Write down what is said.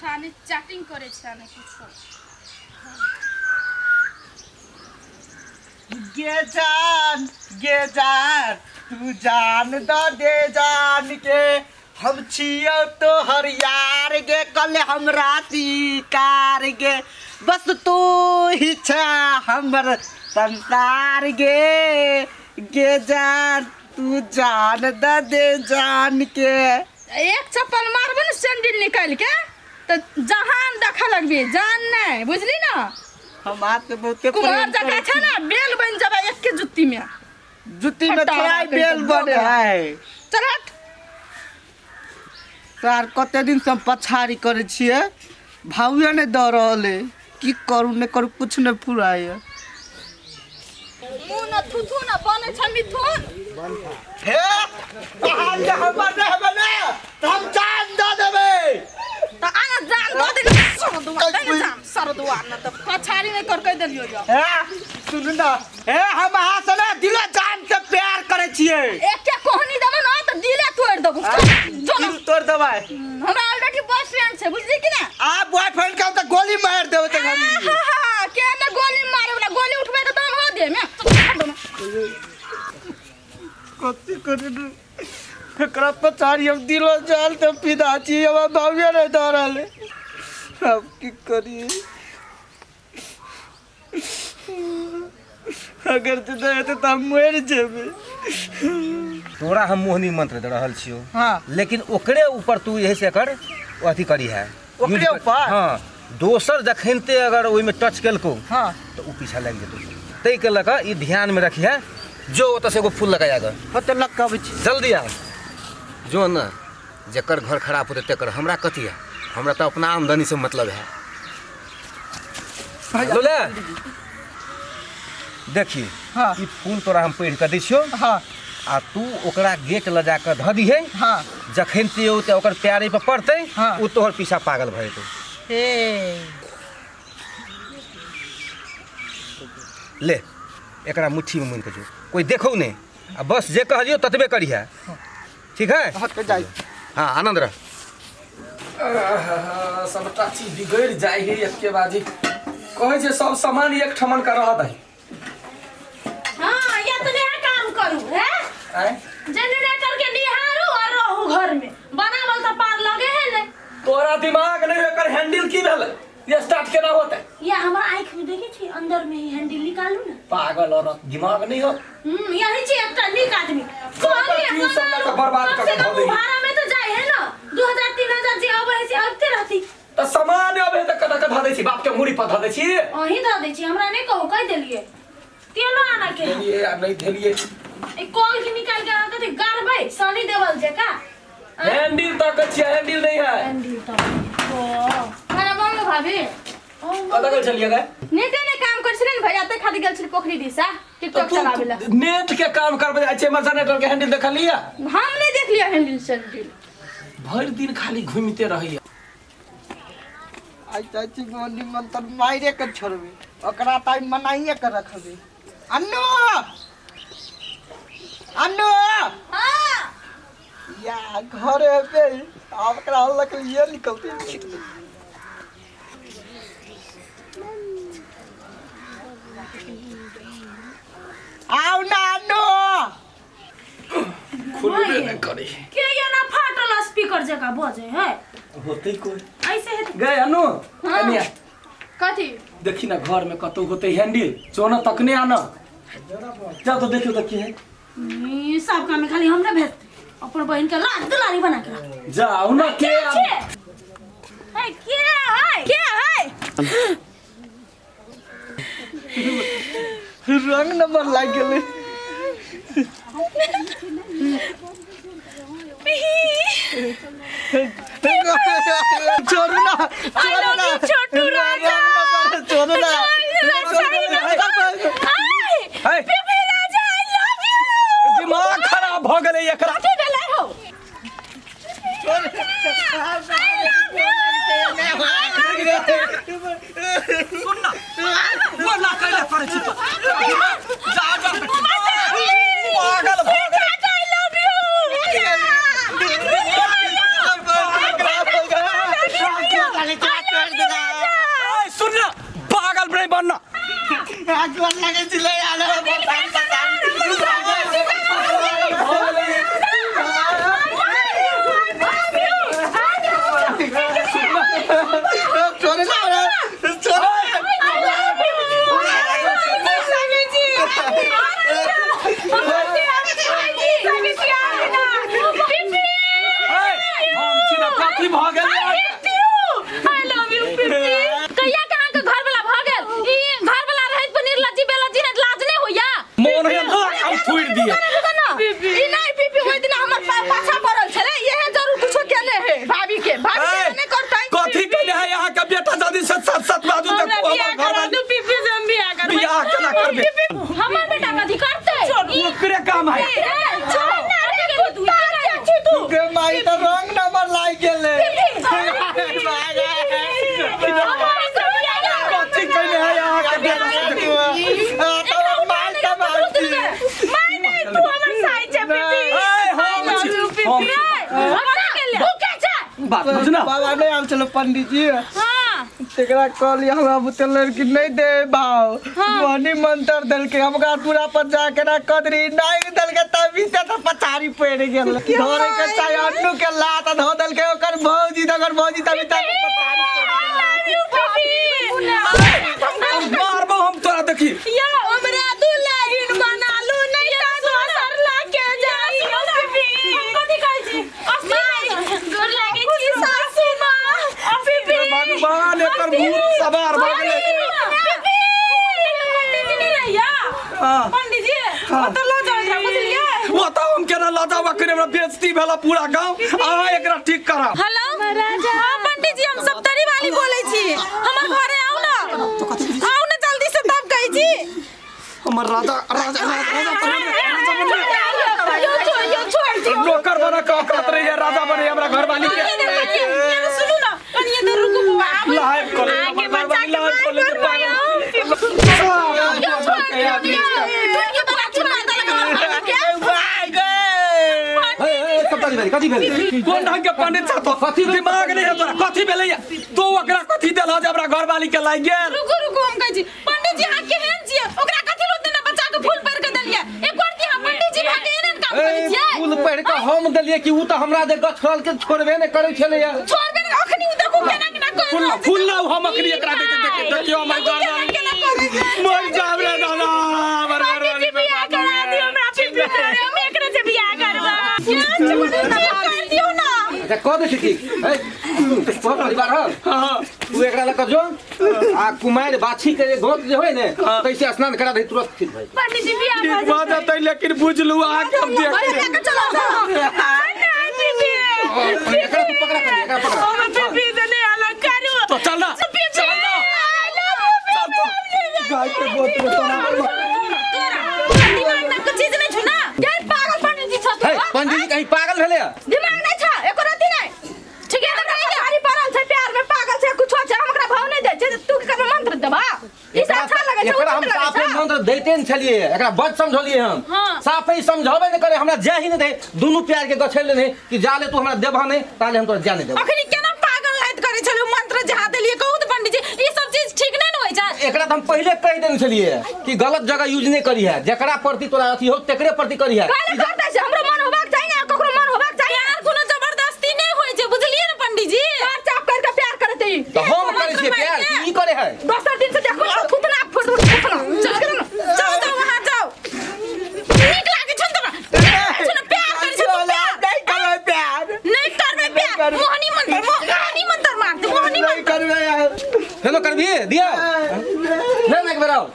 खाने चैटिंग करे छाने कुछो गे जान तू जान दे जान के हम छियो तो हरियार गे कल हमरा शिकार गे बस तू ही छा हमर संसार गे जान तू जान दे जान के। एक चप्पल मारबे न सैंडल निकाल के तो जहान देखा लगबे जान नहीं बुझली ना। हम आते बहुते कुमार जगह छै ना बेल बन जाबे एक के जुत्ती में थोड़ा बेल बने है। चल हट सर कते दिन से पछाड़ी करे छिए भाउए ने द रहले की करू ने करू कुछ ने फुराय मुंह न थुथु न बने छ मिथुन हे कहां के हमर ने बने हम जान द देबे त आना जान दो दे सर दुआ न त पछाड़ी में कर के देलियो जा। हे सुन ना हे हम अहां से ना दिल जान से प्यार करे छिए एक के कोहनी देबे न त दिले तोड़ देबो दिल तोड़ देबे। हमरा ऑलरेडी बॉयफ्रेंड छै बुझली कि ना। आ बॉयफ्रेंड का त गोली मार देबे त हम के न गोली मारे वाला गोली उठबे त हम हो दे में कति करे एकरा पछाड़ी हम दिलो जाल त पिदा छी हम भाउए ने द रहले अब की करी अगर तू दे तो हम मर जेबे। तोरा हम मोहनी मंत्र दे रहल छियो हां लेकिन ओकरे ऊपर तू यही से कर अथी करी है ओकरे ऊपर हां दोसर जखनते अगर ओइ में टच केलको हां तो उ पीछा लग जेतो तै के लका ई ध्यान में रखिए जो ओत से एगो फूल लगाया ग पता लगाबै छी जल्दी आ जो न जेकर घर खराब होते तेकर हमरा कथी है हमरा तो अपना आमदनी से मतलब है लो ले देखी हां ई फूल तोरा हम पेड़ के दै छियो हां आ तू ओकरा गेट लगा के ध दिहे हां जखन ते ओकर प्यारे पे पड़ते हाँ। उ तोहर पीछा पागल भए जेतौ। हे ले एकरा मुट्ठी में मुनि के जो कोई देखो नहीं आ बस जे कहलियो ततबे करिहे ठीक है। हट के जाई हाँ आनंद रह सबटा चीज बिगड़ जाए है एक के बाजी कहे जे सब सामान एक ठमन का रह दई। हां या तो नया काम करू है आय जनरेटर के निहारू और रहू घर में बनावल त पार लगे है ने। तोरा दिमाग नहीं एकर हैंडल की भेल ये स्टार्ट केना होता है या हमरा आंख में देखे छी अंदर में ही हैंडल निकालू ना। पागल औरत दिमाग नहीं हो यही छी एकटा नीक आदमी तीन सब लाख बर्बाद कर के दे भाड़ा में तो जाए है ना 2000 3000 जे आवे है से आते रहती त सामान अबे त कदा कदा दै छी बाप के मुड़ी पर ध दै छी अही द दै छी हमरा नहीं कहू कह देलिए तेलो आना के ये यार नहीं धेलिए ए कॉल के निकाल के कथि गारबै सनी देवल जे का हैंडल तक छी हैंडल नहीं है हैंडल तो ओ खाना बनलो भाभी कदा कल चलिए गए नेटे ने काम कर छले न भैया ते खादी गेल छले पोखरी दिशा टिकटॉक चलावेला नेट के काम करबे अच्छे जनरेटर के हैंडल देख लिया हम नहीं देख लिया हैंडल सैंडल भर दिन खाली घूमते रहिए आई चाची गोनी मंत्र मारे के छोड़बे ओकरा टाइम मनाइए के रखबे। अन्नू अन्नू हां या घर पे अब ओकरा लक ये निकलते आओ ना अन्नू खुलबे नहीं करे के ये ना फाटल स्पीकर जगह बजे है होते कोई ऐसे है गए अनु हाँ। अनिया कथि देखी ना घर में कतो होते हैंडल सोना तकने आना जा तो देखियो तो की है ई सब काम में खाली हमरा भेट अपन बहन के लात दुलारी बना के रख। जाओ ना के है क्या है रंग नंबर लाग गेले छोड़ू ना छोटू राजा छोड़ू ना दिमाग खराब भ गेले एकरा सुन ना वो ना कहले करे छी तो जा जा पागल भ गेले रिश्ता छोड़ देना ए, सुन ना पागल नहीं बनना आज वाला लगे चिल्ला आलो छोड़ हम चिना कथी भ गेल मोन है ना हम छोड़ दिए ई नहीं पीपी ओइ दिन हमर पाछा पड़ल छले यहे जरूर कुछो केले है भाभी के नहीं करतै कथी कहले है यहाँ का बेटा जल्दी से सत बाजू तक हमर घर वाली पीपी जम बियाह कर बियाह केना करबे हमर बेटा कथी करतै ओकरे काम है के माई तो रंग नंबर लाई गेले कथी कहले है यहाँ का बेटा बात बुझना बाबा नहीं आम चलो पंडित जी तेकरा कहली हमरा बुते लड़की नहीं दे भाव बनी मंत्र दल के हमरा पूरा पर जाके ना कदरी नहीं दल के तभी तो पछाड़ी पड़ गेल धोरे के चाय अन्नू के लात धो दल के ओकर भौजी तभी तक पछाड़ी मारबो हम तोरा देखी या हमरा दुल्हन बनालू नहीं त दोसर लाके जाई कथी कहै छी असली गोर लागे छी सासू मां पीपी भगवान एकर भूत सवार भ गेलै पंडित जी तो लो जाओ बुझलिए वो तो हम केना लजावा करे हमरा बेइज्जती भेला पूरा गांव अहाँ एकरा ठीक करा हेलो महाराजा हां पंडित जी हम सप्तरी वाली बोलै छी हमर घरे आओ ना जल्दी से तब कहै छी हमर राजा छोड़ नौकर बना का औकात रही है राजा बने हमरा घर वाली के सुनो ना कनिए तो रुको बाबा लाइव करे आगे बच्चा के लाइव करे कथी भेलै कौन ढंग के पंडित छ तो कथी दिमाग नहीं है तोरा कथी भेलै तो ओकरा कथी देला जे हमरा घर वाली के लाग गेल रुको हम कहै छी पंडित जी हां केहन छियै ओकरा कथी लोत देना बच्चा के फूल पैर के देलिए एक बार कि हम पंडित जी भागे एहन काम करै छियै फूल पैर के हम देलिए कि उ त हमरा जे गछरल के छोड़बे नहीं करै छले छोड़बे नहीं अखनी उ देखो केना कहै फूल ना हम अखनी एकरा देखियो हमर घर वाली मर जाब रे दादा हमर घर वाली बियाह करा दियो हमरा पीपी हम एकरे से बियाह करबा कर दियो ना अच्छा कह दे छी ए बहुत परिवार ह हां तू एकरा लक जो आ कुमार बाछी के गोत जे होय ने तैसे स्नान करा दे तुरंत ठीक भाई पंडित जी बियाह ठीक बात है लेकिन बुझलू आ के हम देख चलो ना पीपी एकरा तू पकड़ा कर एकरा पकड़ा हम पीपी देने अलग करू तो चल ना चल ना गाय के गोत में दिमाग में कुछ चीज नहीं छुना यार पागल पंडित जी छ हे पंडित जी कहीं पागल भेले दिमाग नहीं छ एको रति नहीं ठीक है तो कहीं सारी पड़ल छै प्यार में पागल छै कुछ छै हमरा भाव नहीं दे छै तू के मंत्र देबा ई से अच्छा लगे छै एकरा हम साफे मंत्र दैते न छलिए एकरा बड समझलिए हम साफे समझावे न करे हमरा जे ही न दे दोनों प्यार के गछले नहीं कि जाले तू हमरा देबा नहीं ताले हम तोरा जाने देब अखनी केना पागल लाइत करे छले मंत्र जहा देलिए कहू तो पंडित जी ई सब चीज ठीक नहीं न होय छै एकरा हम पहले कह देन छलिए कि गलत जगह यूज नहीं करी है जेकरा प्रति तोरा अथी हो तेकरे प्रति करी है काहे करता छै हमरो मन होबाक चाहिए ना ककरो मन होबाक चाहिए यार कोनो जबरदस्ती नहीं होय छै बुझलिए ना पंडित जी चार चाप करके प्यार करते ही तो हम करे छे प्यार कि ई करे है दोसर दिन से देखो फुटना चल कर ना जाओ वहां जाओ नीक लागे छ तोरा सुन प्यार करे छ प्यार नहीं करबे प्यार मोहनी मंत्र मारते मोहनी मंत्र करवे यार हेलो कर भी दिया ले एक बार आओ